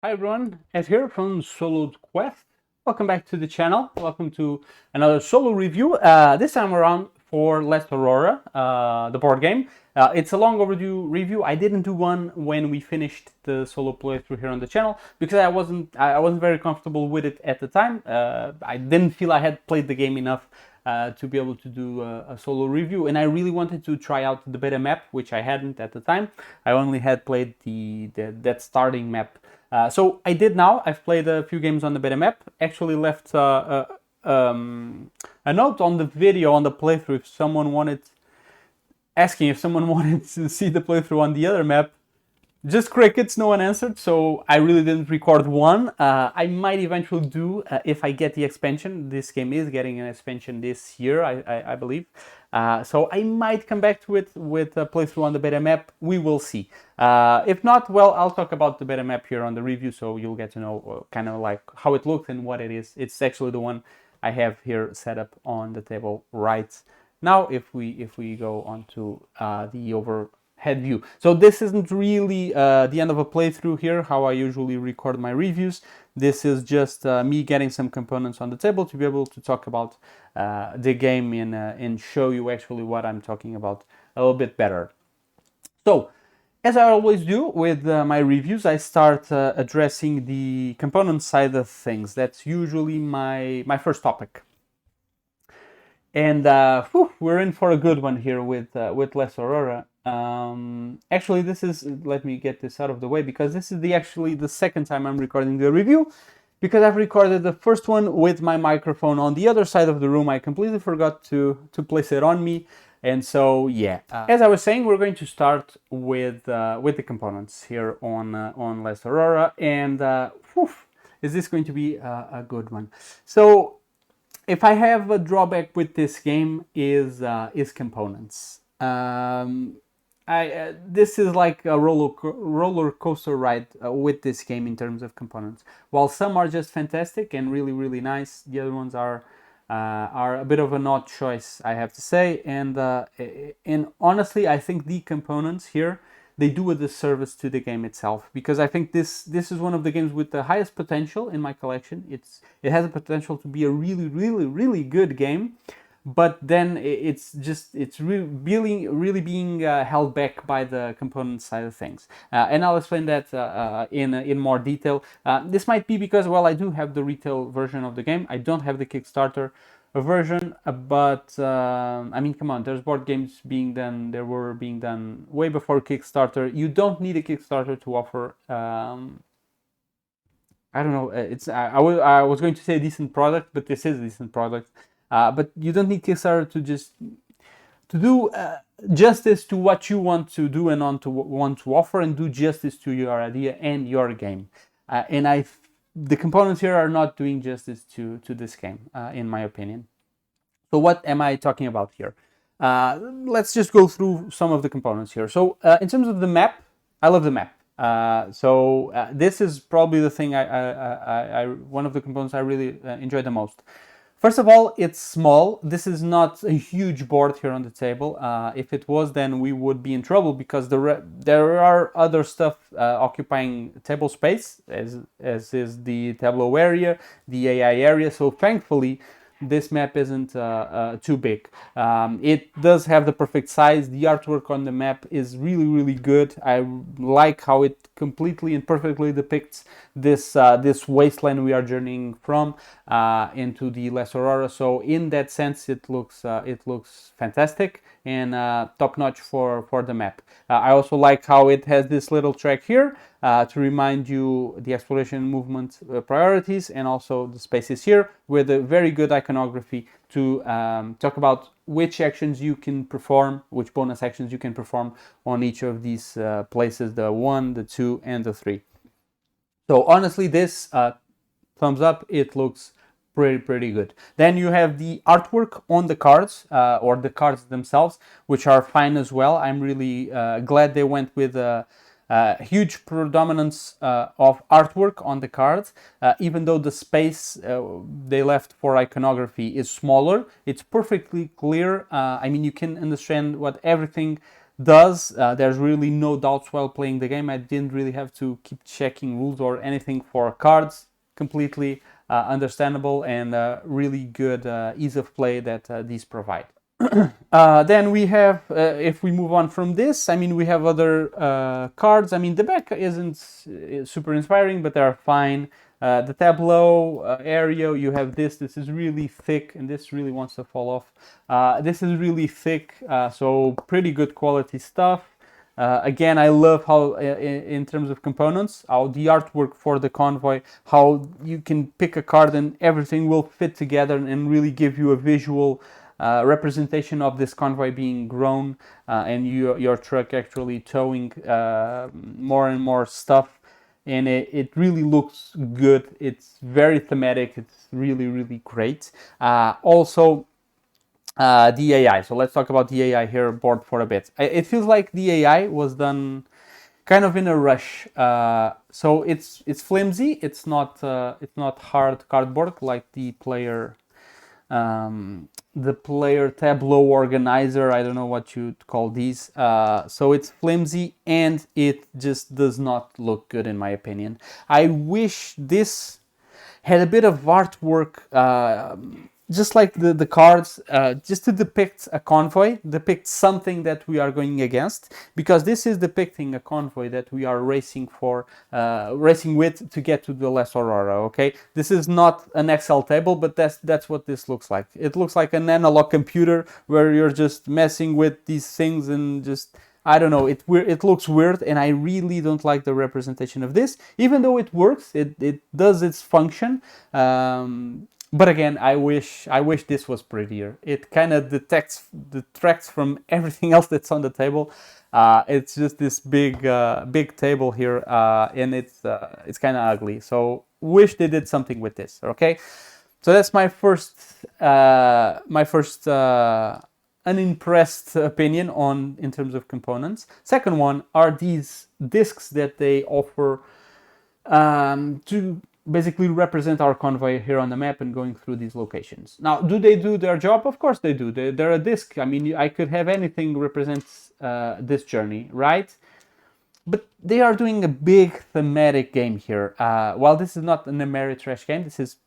Hi everyone, Ed here from Solo Quest. Welcome back to the channel. Welcome to another solo review. This time around for Last Aurora, the board game. It's a long overdue review. I didn't do one when we finished the solo playthrough here on the channel because I wasn't very comfortable with it at the time. I didn't feel I had played the game enough to be able to do a solo review, and I really wanted to try out the beta map, which I hadn't at the time. I only had played that starting map. So I did now. I've played a few games on the beta map. Actually left a note on the video on the playthrough if someone wanted, asking if someone wanted to see the playthrough on the other map. Just crickets, no one answered, so I really didn't record one. I might eventually do if I get the expansion. This game is getting an expansion this year, I believe. So I might come back to it with a playthrough on the beta map. We will see. If not, well, I'll talk about the beta map here on the review, so you'll get to know kind of like how it looks and what it is. It's actually the one I have here set up on the table right now. If we go on to the overhead view. So this isn't really the end of a playthrough here, how I usually record my reviews. This is just me getting some components on the table to be able to talk about the game and show you actually what I'm talking about a little bit better. So, as I always do with my reviews, I start addressing the component side of things. That's usually my first topic. And we're in for a good one here with Last Aurora. Actually, this is, let me get this out of the way, because this is actually the second time I'm recording the review, because I've recorded the first one with my microphone on the other side of the room. I completely forgot to place it on me. And so, yeah, as I was saying, we're going to start with the components here on Last Aurora. And is this going to be a good one? So, if I have a drawback with this game is components. This is like a roller coaster ride with this game in terms of components. While some are just fantastic and really nice, the other ones are a bit of an odd choice, I have to say. And honestly, I think the components here, they do a disservice to the game itself, because I think this is one of the games with the highest potential in my collection. It has a potential to be a really good game, but then it's really being held back by the component side of things, and I'll explain that in more detail. This might be because, well, I do have the retail version of the game. I don't have the Kickstarter version, but I mean, come on, there's board games being done. They were being done way before Kickstarter. You don't need a Kickstarter to offer. I don't know. I was going to say a decent product, but this is a decent product. But you don't need Kickstarter to do justice to what you want to do and want to offer, and do justice to your idea and your game. The components here are not doing justice to this game, in my opinion. So what am I talking about here? Let's just go through some of the components here. So in terms of the map, I love the map. This is probably the thing one of the components I really enjoy the most. First of all, it's small. This is not a huge board here on the table. If it was, then we would be in trouble, because there are other stuff occupying table space, as is the tableau area, the AI area. So thankfully, this map isn't too big. It does have the perfect size. The artwork on the map is really good. I like how it completely and perfectly depicts this wasteland we are journeying from into the Last Aurora. So in that sense, it looks fantastic and top-notch for the map. I also like how it has this little track here to remind you the exploration movement priorities, and also the spaces here with a very good iconography to talk about which actions you can perform, which bonus actions you can perform on each of these places, the 1, the 2, and the 3. So honestly, this thumbs up. It looks pretty good. Then you have the artwork on the cards, or the cards themselves, which are fine as well. I'm really glad they went with a huge predominance of artwork on the cards, even though the space they left for iconography is smaller. It's perfectly clear. I mean, you can understand what everything does. There's really no doubts while playing the game. I didn't really have to keep checking rules or anything for cards. Completely understandable and really good ease of play that these provide. Then we have, if we move on from this, I mean, we have other cards. I mean, the back isn't super inspiring, but they're fine. The tableau area, you have this. This is really thick, and this really wants to fall off. This is really thick, so pretty good quality stuff. Again, I love how, in terms of components, how the artwork for the convoy, how you can pick a card and everything will fit together and really give you a visual representation of this convoy being grown and your truck actually towing more and more stuff. And it really looks good. It's very thematic. It's really, really great. Also, the AI. So let's talk about the AI here board for a bit. It feels like the AI was done kind of in a rush. So it's flimsy. It's not hard cardboard like the player tableau organizer. I don't know what you'd call these. So it's flimsy and it just does not look good in my opinion. I wish this had a bit of artwork, just like the cards, just to depict a convoy, depict something that we are going against, because this is depicting a convoy that we are racing with to get to the Last Aurora. Okay, this is not an Excel table, but that's what this looks like. It looks like an analog computer where you're just messing with these things and just, I don't know, it looks weird, and I really don't like the representation of this. Even though it works, it does its function. But again, I wish this was prettier. It kind of detracts from everything else that's on the table. It's just this big table here, and it's kind of ugly. So wish they did something with this. Okay, so that's my first unimpressed opinion in terms of components. Second one are these discs that they offer to basically represent our convoy here on the map and going through these locations. Now, do they do their job? Of course they do. They're a disc. I mean, I could have anything represents this journey, right? But they are doing a big thematic game here. While this is not an Ameritrash game, this is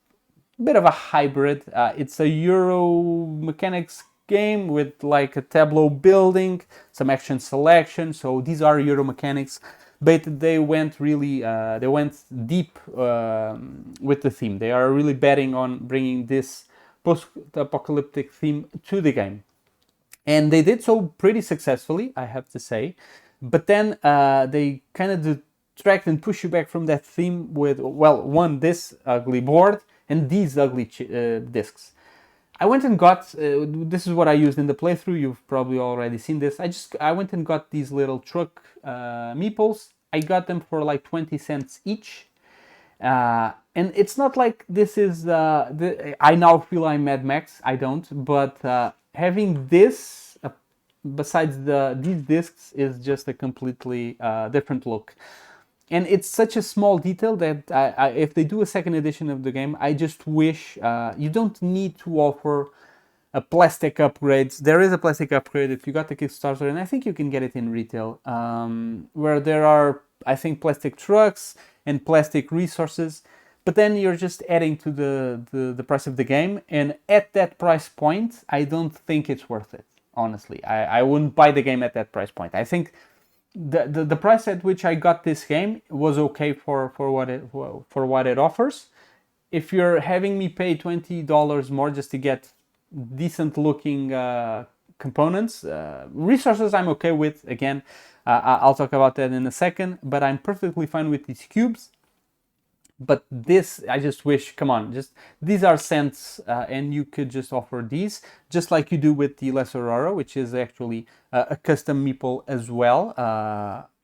a bit of a hybrid. It's a Euro mechanics game with like a tableau building, some action selection. So these are Euro mechanics. But they went really, they went deep with the theme. They are really betting on bringing this post-apocalyptic theme to the game. And they did so pretty successfully, I have to say. But then they kind of detract and push you back from that theme with, well, this ugly board and these ugly discs. I went and got, this is what I used in the playthrough, you've probably already seen this. I went and got these little truck meeples. I got them for like 20 cents each. And it's not like this is, I now feel I'm Mad Max, I don't. But having this, besides these discs, is just a completely different look. And it's such a small detail that if they do a second edition of the game, I just wish you don't need to offer a plastic upgrades. There is a plastic upgrade if you got the Kickstarter, and I think you can get it in retail, where there are, I think, plastic trucks and plastic resources. But then you're just adding to the price of the game, and at that price point, I don't think it's worth it. Honestly, I wouldn't buy the game at that price point. I think the price at which I got this game was okay for what it offers. If you're having me pay $20 more just to get decent looking components, resources I'm okay with. Again, I'll talk about that in a second, but I'm perfectly fine with these cubes. But this, I just wish, come on, just these are cents, and you could just offer these, just like you do with the Last Aurora, which is actually a custom meeple as well,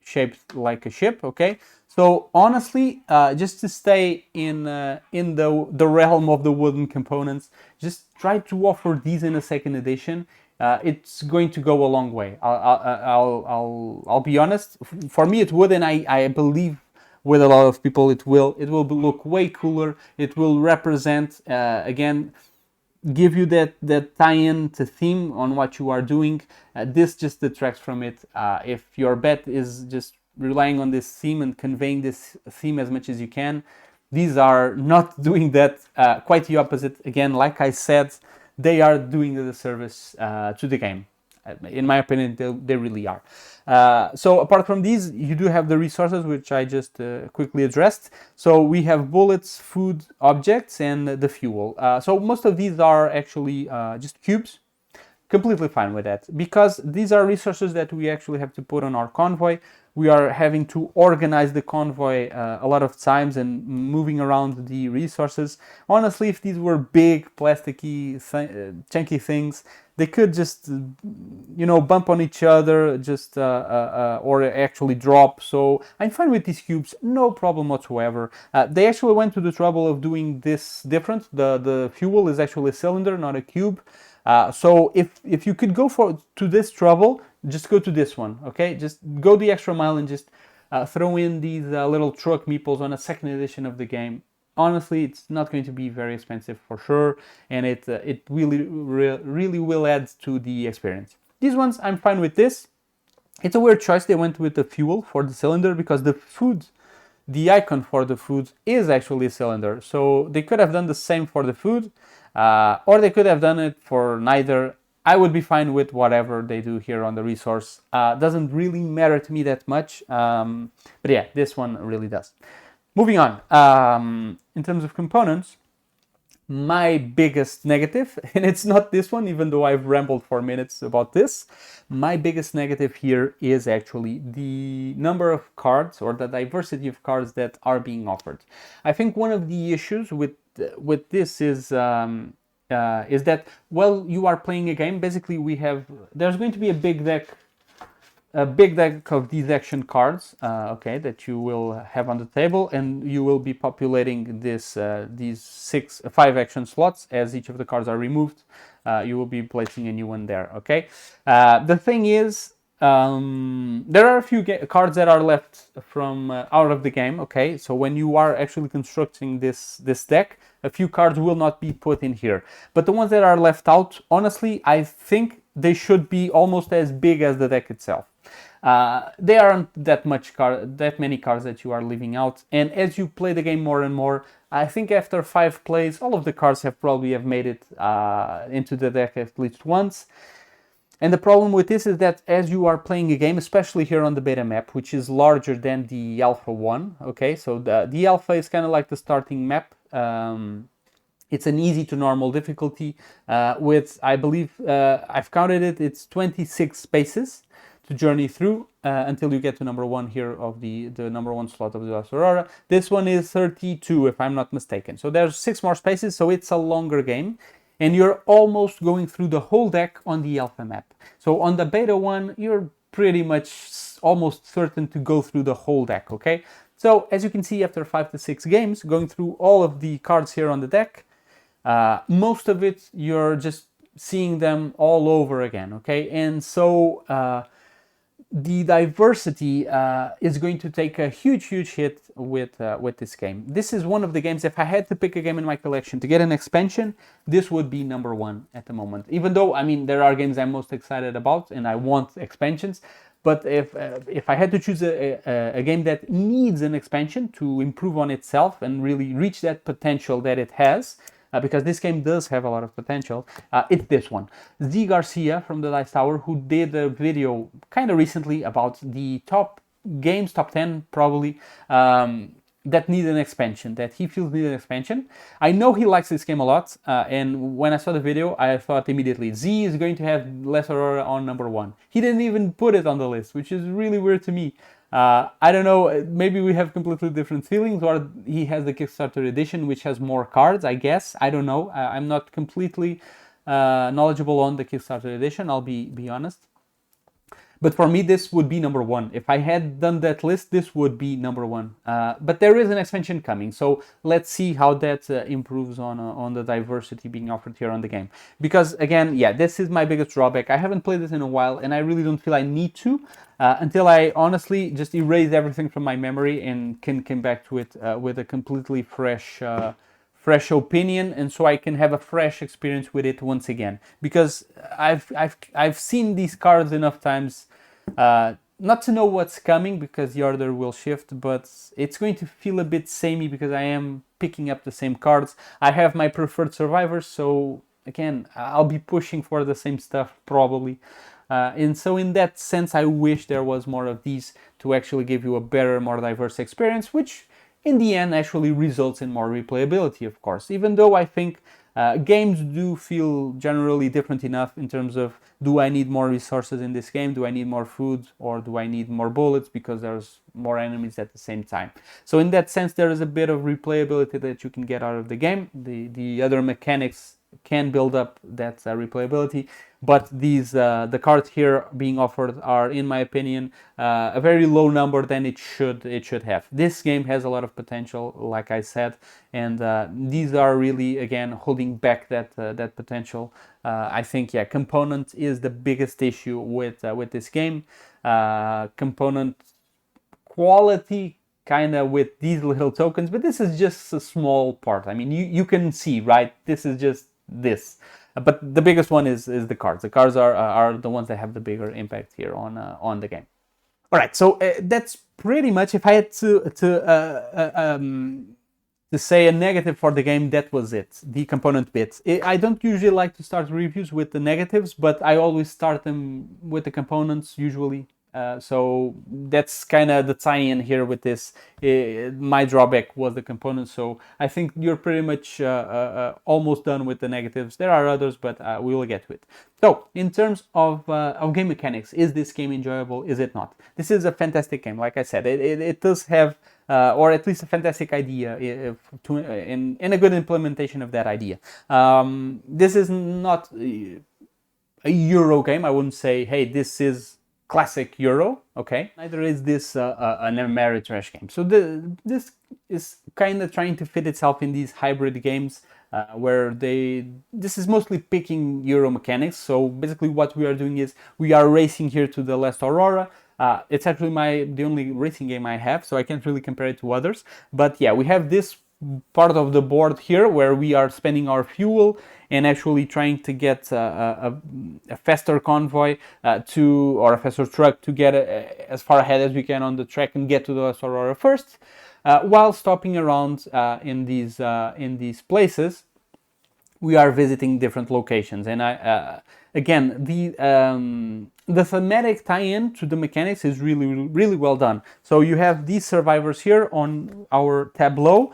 shaped like a ship. Okay, so honestly, just to stay in the realm of the wooden components, just try to offer these in a second edition. It's going to go a long way. I'll be honest. For me, it would, and I believe with a lot of people it will look way cooler. It will represent again give you that tie-in to theme on what you are doing. This just detracts from it. If your bet is just relying on this theme and conveying this theme as much as you can, these are not doing that. Quite the opposite. Again, like I said, they are doing a disservice to the game. In my opinion, they really are. So apart from these, you do have the resources, which I just quickly addressed. So we have bullets, food, objects, and the fuel. So most of these are actually just cubes. Completely fine with that, because these are resources that we actually have to put on our convoy. We are having to organize the convoy a lot of times and moving around the resources. Honestly, if these were big, plasticky, chunky things, they could just, bump on each other, just or actually drop. So I'm fine with these cubes, no problem whatsoever. They actually went to the trouble of doing this different. The fuel is actually a cylinder, not a cube. So if you could go to this trouble, just go to this one, okay? Just go the extra mile and just throw in these little truck meeples on a second edition of the game. Honestly, it's not going to be very expensive for sure, and it really will add to the experience. These ones, I'm fine with this. It's a weird choice. They went with the fuel for the cylinder because the icon for the food is actually a cylinder. So they could have done the same for the food, or they could have done it for neither. I would be fine with whatever they do here on the resource. Doesn't really matter to me that much. But yeah, this one really does. Moving on. In terms of components, my biggest negative, and it's not this one, even though I've rambled for minutes about this, my biggest negative here is actually the number of cards or the diversity of cards that are being offered. I think one of the issues with this is that, well, you are playing a game. Basically, there's going to be a big deck of these action cards, okay, that you will have on the table, and you will be populating these 5 action slots. As each of the cards are removed, you will be placing a new one there, okay? The thing is, there are a few cards that are left from out of the game, okay? So when you are actually constructing this deck, a few cards will not be put in here. But the ones that are left out, honestly, I think they should be almost as big as the deck itself. There aren't that many cards that you are leaving out, and as you play the game more and more, I think after 5 plays, all of the cards probably have made it into the deck at least once. And the problem with this is that as you are playing a game, especially here on the beta map, which is larger than the alpha one, okay, so the alpha is kind of like the starting map. It's an easy to normal difficulty with, I believe, I've counted it, it's 26 spaces to journey through until you get to number 1 here of the number 1 slot of the Last Aurora. This one is 32, if I'm not mistaken. So there's 6 more spaces, so it's a longer game. And you're almost going through the whole deck on the alpha map. So on the beta one, you're pretty much almost certain to go through the whole deck, okay? So as you can see, after 5 to 6 games, going through all of the cards here on the deck, most of it, you're just seeing them all over again, okay? And so the diversity is going to take a huge hit with this game. This is one of the games, if I had to pick a game in my collection to get an expansion, this would be number 1 at the moment. Even though, I mean, there are games I'm most excited about and I want expansions, but if I had to choose a game that needs an expansion to improve on itself and really reach that potential that it has, because this game does have a lot of potential, it's this one. Z Garcia from the Dice Tower, who did a video kind of recently about the top games, top 10 probably, that need an expansion, that he feels need an expansion. I know he likes this game a lot, and when I saw the video, I thought immediately, Z is going to have Last Aurora on number 1. He didn't even put it on the list, which is really weird to me. I don't know, maybe we have completely different feelings, or he has the Kickstarter edition, which has more cards, I guess. I don't know. I'm not completely knowledgeable on the Kickstarter edition, I'll be honest. But for me, this would be number 1. If I had done that list, this would be number 1. But there is an expansion coming, so let's see how that improves on the diversity being offered here on the game. Because again, yeah, this is my biggest drawback. I haven't played this in a while, and I really don't feel I need to until I honestly just erase everything from my memory and can come back to it with a completely fresh fresh opinion, and so I can have a fresh experience with it once again. Because I've seen these cards enough times not to know what's coming, because the order will shift, but it's going to feel a bit samey because I am picking up the same cards. I have my preferred survivors, so again, I'll be pushing for the same stuff probably. And so in that sense, I wish there was more of these to actually give you a better, more diverse experience, which in the end actually results in more replayability, of course. Even though I think games do feel generally different enough in terms of, do I need more resources in this game? Do I need more food? Or do I need more bullets because there's more enemies at the same time? So in that sense, there is a bit of replayability that you can get out of the game. The other mechanics can build up that replayability, but these the cards here being offered are, in my opinion, a very low number than it should have. This game has a lot of potential, like I said, and these are really, again, holding back that potential. I think, yeah, component is the biggest issue with this game. Component quality, kind of, with these little tokens, but this is just a small part. I mean, you can see, right? This is just this, but the biggest one is the cards. The cards are the ones that have the bigger impact here on the game. All right, so that's pretty much. If I had to say a negative for the game, that was it, the component bit. I don't usually like to start reviews with the negatives, but I always start them with the components usually. So that's kind of the tie-in here with this. My drawback was the components, so I think you're pretty much almost done with the negatives. There are others, but we will get to it. So in terms of game mechanics, is this game enjoyable? Is it not? This is a fantastic game. Like I said, it does have, or at least a fantastic idea, in a good implementation of that idea. This is not a Euro game. I wouldn't say, hey, this is classic Euro, okay? Neither is this an Ameritrash game. So this is kind of trying to fit itself in these hybrid games where this is mostly picking Euro mechanics. So basically what we are doing is we are racing here to the Last Aurora. It's actually the only racing game I have, so I can't really compare it to others. But yeah, we have this part of the board here where we are spending our fuel and actually trying to get a faster convoy or a faster truck to get as far ahead as we can on the track and get to the Last Aurora first, while stopping around in these places. We are visiting different locations, and again, the thematic tie-in to the mechanics is really, really well done. So you have these survivors here on our tableau.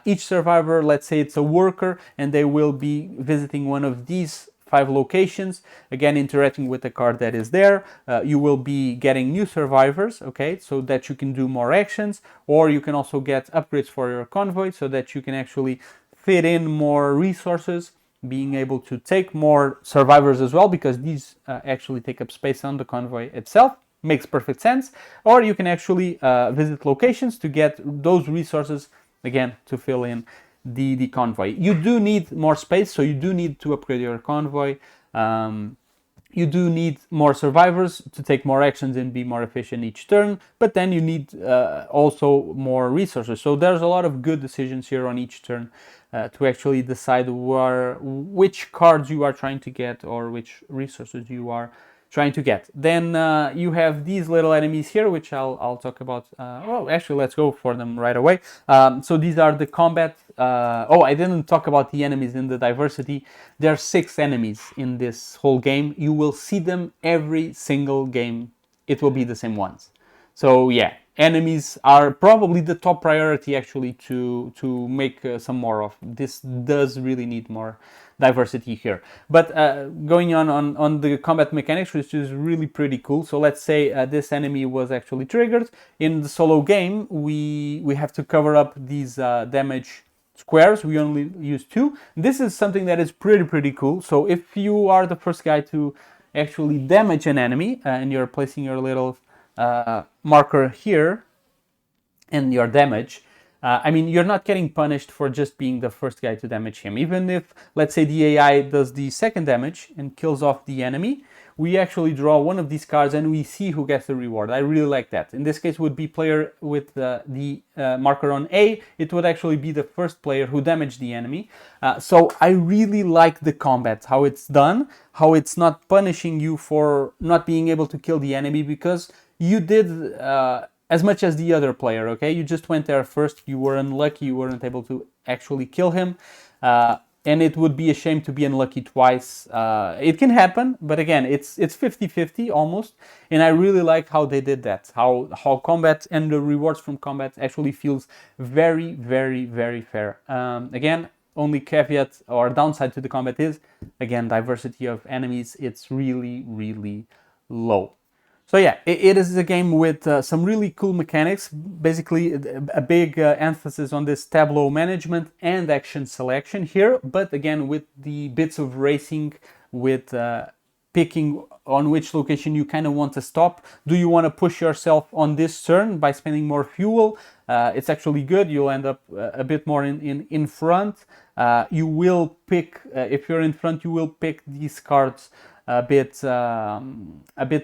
Each survivor, let's say it's a worker, and they will be visiting one of these 5 locations, again interacting with the card that is there. You will be getting new survivors, okay, so that you can do more actions, or you can also get upgrades for your convoy so that you can actually fit in more resources, being able to take more survivors as well, because these actually take up space on the convoy itself. Makes perfect sense. Or you can actually visit locations to get those resources, again, to fill in the convoy. You do need more space, so you do need to upgrade your convoy. You do need more survivors to take more actions and be more efficient each turn, but then you need also more resources. So there's a lot of good decisions here on each turn to actually decide which cards you are trying to get or which resources you are trying to get. Then you have these little enemies here, which I'll talk about. Well, actually, let's go for them right away. So these are the combat. I didn't talk about the enemies in the diversity. There are 6 enemies in this whole game. You will see them every single game. It will be the same ones. So yeah, enemies are probably the top priority actually to make some more of. This does really need more diversity here. But going on the combat mechanics, which is really pretty cool. So let's say this enemy was actually triggered. In the solo game, we have to cover up these damage squares. We only use 2. This is something that is pretty cool. So if you are the first guy to actually damage an enemy and you're placing your little marker here and your damage, I mean, you're not getting punished for just being the first guy to damage him. Even if, let's say, the AI does the second damage and kills off the enemy, we actually draw one of these cards and we see who gets the reward. I really like that. In this case would be player with the marker on A. It would actually be the first player who damaged the enemy. So I really like the combat, how it's done, how it's not punishing you for not being able to kill the enemy because you did as much as the other player, okay? You just went there first, you were unlucky, you weren't able to actually kill him. And it would be a shame to be unlucky twice. It can happen, but again, it's 50-50 almost. And I really like how they did that. How combat and the rewards from combat actually feels very, very, very fair. Again, only caveat or downside to the combat is, again, diversity of enemies. It's really, really low. So yeah, it is a game with some really cool mechanics, basically a big emphasis on this tableau management and action selection here, but again with the bits of racing, with picking on which location you kind of want to stop. Do you want to push yourself on this turn by spending more fuel? It's actually good, you'll end up a bit more in front. You will pick, if you're in front, you will pick these cards a bit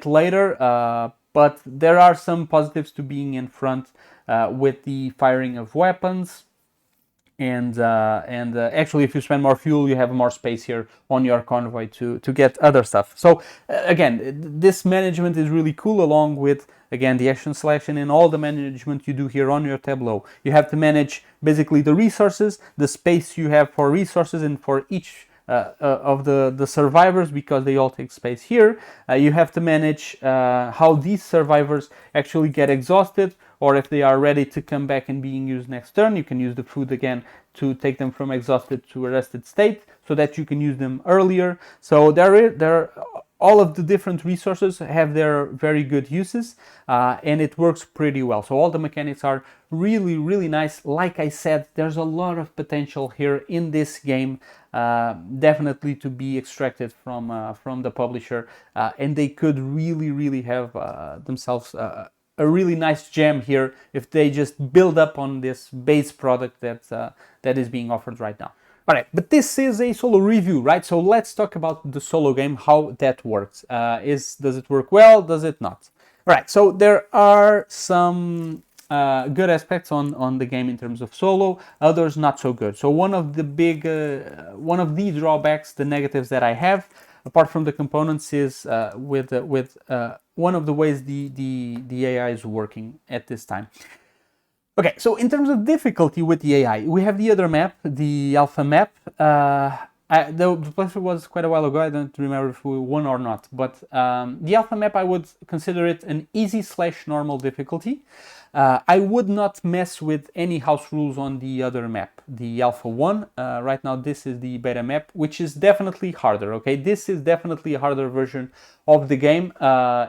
later, but there are some positives to being in front with the firing of weapons, and actually if you spend more fuel you have more space here on your convoy to get other stuff. So again, this management is really cool, along with again the action selection and all the management you do here on your tableau. You have to manage basically the resources, the space you have for resources and for each of the survivors, because they all take space here. You have to manage how these survivors actually get exhausted, or if they are ready to come back and being used next turn. You can use the food again to take them from exhausted to a rested state, so that you can use them earlier. So all of the different resources have their very good uses, and it works pretty well. So all the mechanics are really, really nice. Like I said, there's a lot of potential here in this game, definitely to be extracted from the publisher, and they could really, really have themselves a really nice gem here if they just build up on this base product that is being offered right now. All right, but this is a solo review, right? So let's talk about the solo game, how that works. Does it work well? Does it not? All right, so there are some good aspects on the game in terms of solo, others not so good. So one of the drawbacks, the negatives that I have, apart from the components, is with one of the ways the AI is working at this time. Okay, so in terms of difficulty with the AI, we have the other map, the alpha map. The playthrough was quite a while ago, I don't remember if we won or not, but the alpha map, I would consider it an easy/normal difficulty. I would not mess with any house rules on the other map, the alpha 1. Right now this is the beta map, which is definitely harder, okay? This is definitely a harder version of the game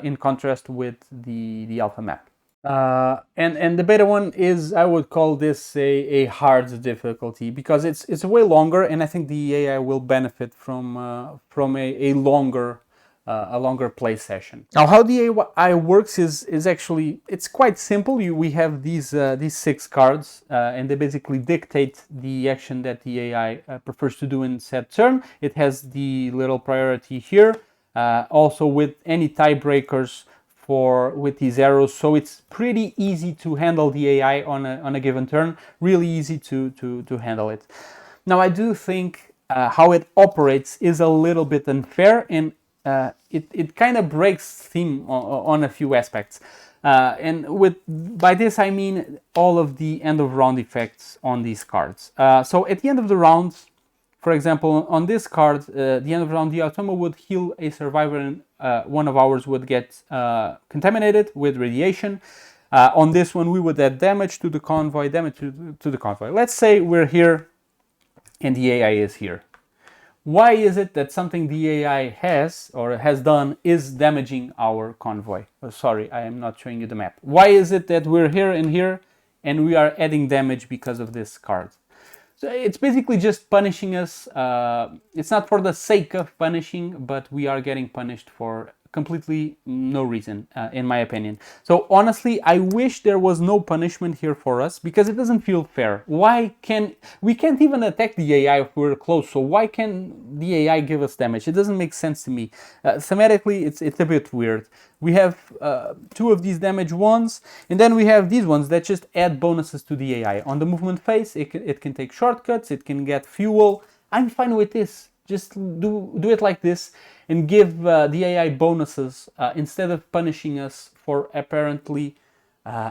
in contrast with the alpha map. And the beta one is, I would call this a hard difficulty, because it's way longer, and I think the AI will benefit from a longer play session. Now, how the AI works is actually, it's quite simple. We have these 6 cards, and they basically dictate the action that the AI prefers to do in said turn. It has the little priority here, also with any tiebreakers with these arrows, so it's pretty easy to handle the AI on a given turn. Really easy to handle it. Now, I do think how it operates is a little bit unfair, and it kind of breaks theme on a few aspects. And by this I mean all of the end of round effects on these cards. So at the end of the round, for example, on this card, the end of round, the automa would heal a survivor, and one of ours would get contaminated with radiation. On this one, we would add damage to the convoy, to the convoy. Let's say we're here and the AI is here. Why is it that something the AI has done is damaging our convoy? Oh, sorry, I am not showing you the map. Why is it that we're here and here and we are adding damage because of this card? So it's basically just punishing us. It's not for the sake of punishing, but we are getting punished for completely no reason, in my opinion. So honestly, I wish there was no punishment here for us, because it doesn't feel fair. We can't even attack the AI if we're close, so why can the AI give us damage? It doesn't make sense to me. Thematically, it's a bit weird. We have two of these damage ones, and then we have these ones that just add bonuses to the AI. On the movement phase, it can take shortcuts, it can get fuel. I'm fine with this. Just do it like this and give the AI bonuses instead of punishing us for apparently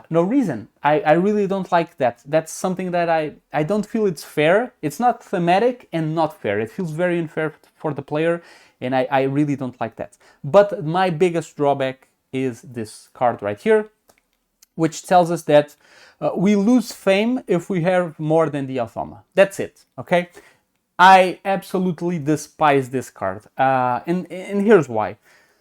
no reason. I really don't like that. That's something that I don't feel it's fair. It's not thematic and not fair. It feels very unfair for the player, and I really don't like that. But my biggest drawback is this card right here, which tells us that we lose fame if we have more than the Althama. That's it, okay? I absolutely despise this card, and here's why.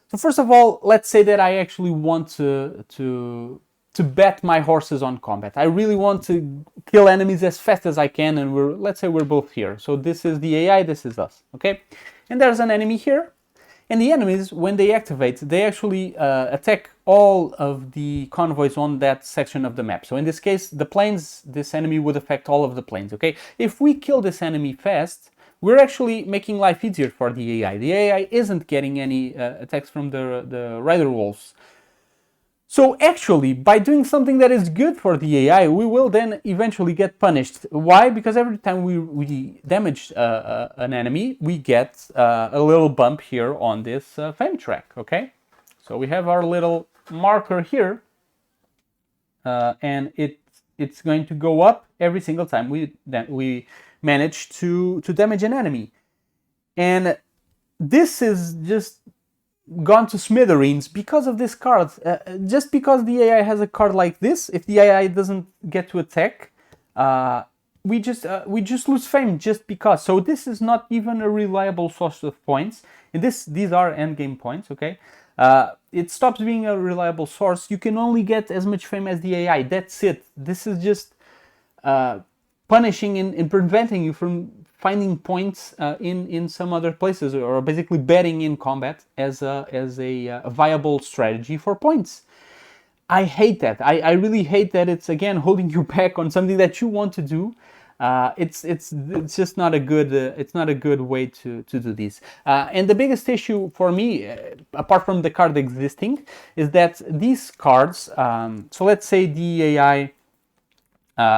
So first of all, let's say that I actually want to bet my horses on combat. I really want to kill enemies as fast as I can, and let's say we're both here. So this is the AI, this is us, okay? And there's an enemy here, and the enemies, when they activate, they actually attack all of the convoys on that section of the map. So in this case, the planes, this enemy would affect all of the planes, okay? If we kill this enemy fast, we're actually making life easier for the AI. The AI isn't getting any attacks from the rider wolves. So actually, by doing something that is good for the AI, we will then eventually get punished. Why? Because every time we damage an enemy, we get a little bump here on this fame track, okay? So we have our little marker here, and it's going to go up every single time we manage to damage an enemy. And this is just gone to smithereens because of this card. Just because the AI has a card like this, if the AI doesn't get to attack, we just lose fame just because. So this is not even a reliable source of points. And these are endgame points, okay? It stops being a reliable source. You can only get as much fame as the AI. That's it. This is just punishing and preventing you from finding points in some other places, or basically betting in combat as a viable strategy for points. I hate that. I really hate that it's again holding you back on something that you want to do. It's just not a good way to do this. And the biggest issue for me, apart from the card existing, is that these cards. So let's say the AI.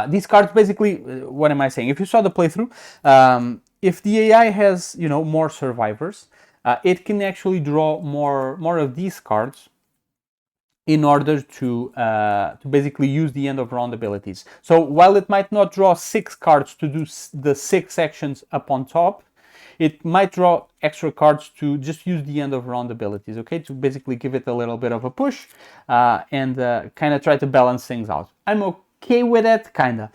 These cards basically, what am I saying? If you saw the playthrough, if the AI has more survivors, it can actually draw more of these cards in order to basically use the end of round abilities. So while it might not draw 6 cards to do the 6 actions up on top, it might draw extra cards to just use the end of round abilities, okay? To basically give it a little bit of a push and kind of try to balance things out. I'm okay with it, kinda.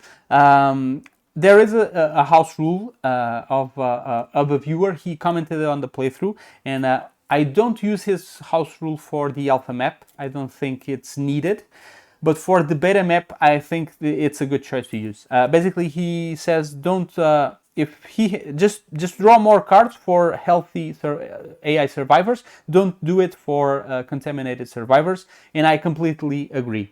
There is a house rule of a viewer. He commented on the playthrough, and I don't use his house rule for the alpha map. I don't think it's needed, but for the beta map, I think it's a good choice to use. Basically, he says don't. If he just draw more cards for healthy AI survivors, don't do it for contaminated survivors, and I completely agree.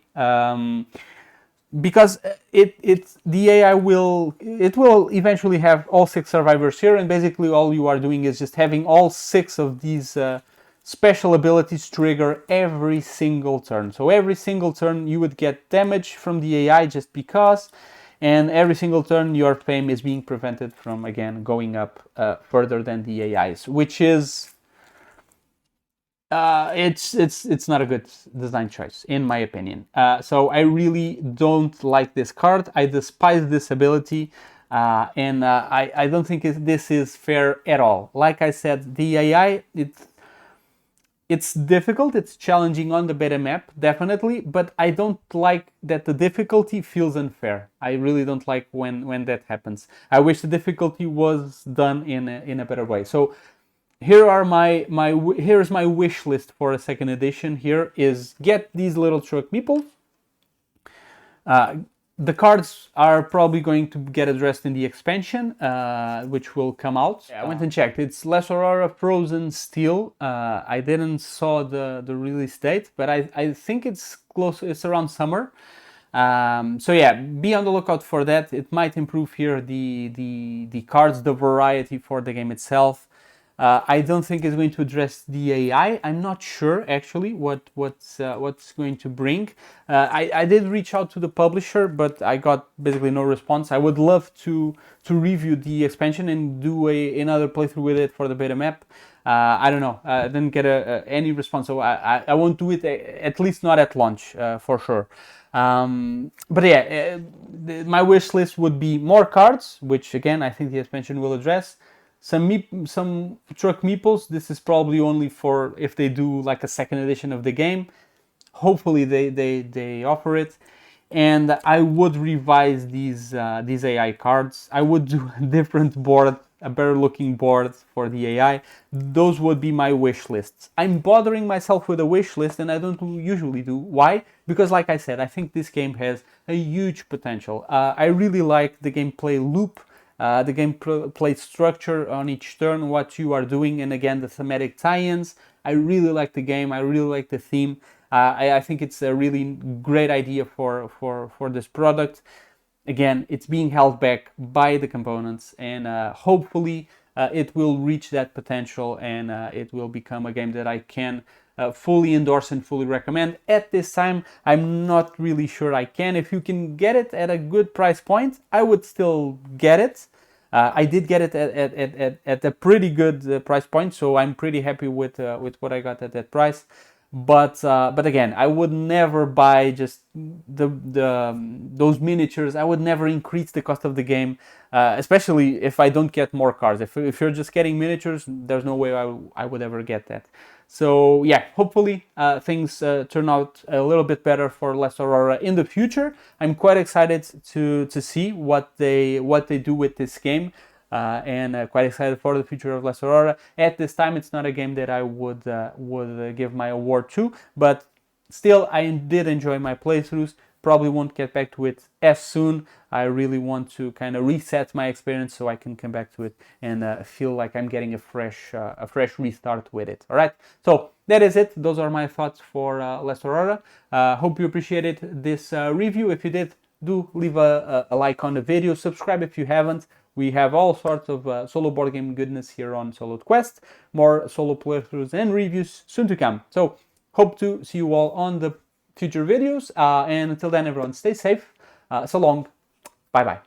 Because the AI will eventually have all 6 survivors here, and basically all you are doing is just having all 6 of these special abilities trigger every single turn. So every single turn you would get damage from the AI just because, and every single turn your fame is being prevented from again going up further than the AIs, which is it's not a good design choice in my opinion. So I really don't like this card. I despise this ability, and I don't think this is fair at all. Like I said, the AI, it's difficult, it's challenging on the beta map, definitely, but I don't like that the difficulty feels unfair. I really don't like when that happens. I wish the difficulty was done in a better way. So here's my wish list for a second edition. Here is get these little truck meeples, The cards are probably going to get addressed in the expansion, which will come out. Yeah, I went and checked. It's Last Aurora Frozen Steel. I didn't saw the release date, but I think it's close. It's around summer. So yeah, be on the lookout for that. It might improve here the cards, the variety for the game itself. I don't think it's going to address the AI. I'm not sure actually what's going to bring. I did reach out to the publisher, but I got basically no response. I would love to review the expansion and do another playthrough with it for the beta map. I don't know. I didn't get any response, so I won't do it, at least not at launch, for sure. But yeah, my wish list would be more cards, which again I think the expansion will address. Some truck meeples. This is probably only for if they do like a second edition of the game. Hopefully they offer it. And I would revise these AI cards. I would do a different board, a better looking board for the AI. Those would be my wish lists. I'm bothering myself with a wish list, and I don't usually do. Why? Because like I said, I think this game has a huge potential. I really like the gameplay loop, the gameplay structure on each turn, what you are doing, and again the thematic tie-ins. I really like the game. I really like the theme. I think it's a really great idea for this product. Again, it's being held back by the components, and hopefully it will reach that potential, and it will become a game that I can fully endorse and fully recommend. At this time, I'm not really sure I can. If you can get it at a good price point, I would still get it. I did get it at a pretty good price point, so I'm pretty happy with what I got at that price. But again, I would never buy just those miniatures. I would never increase the cost of the game, especially if I don't get more cards. If you're just getting miniatures, there's no way I would ever get that. So yeah, hopefully things turn out a little bit better for Last Aurora in the future. I'm quite excited to see what they do with this game. And quite excited for the future of Last Aurora. At this time, it's not a game that I would give my award to, but still, I did enjoy my playthroughs. Probably won't get back to it as soon. I really want to kind of reset my experience so I can come back to it and feel like I'm getting a fresh restart with it. All right, so that is it. Those are my thoughts for Last Aurora. Hope you appreciated this review. If you did, do leave a like on the video. Subscribe if you haven't. We have all sorts of solo board game goodness here on Solo Quest. More solo playthroughs and reviews soon to come. So hope to see you all on the future videos. And until then, everyone, stay safe. So long. Bye-bye.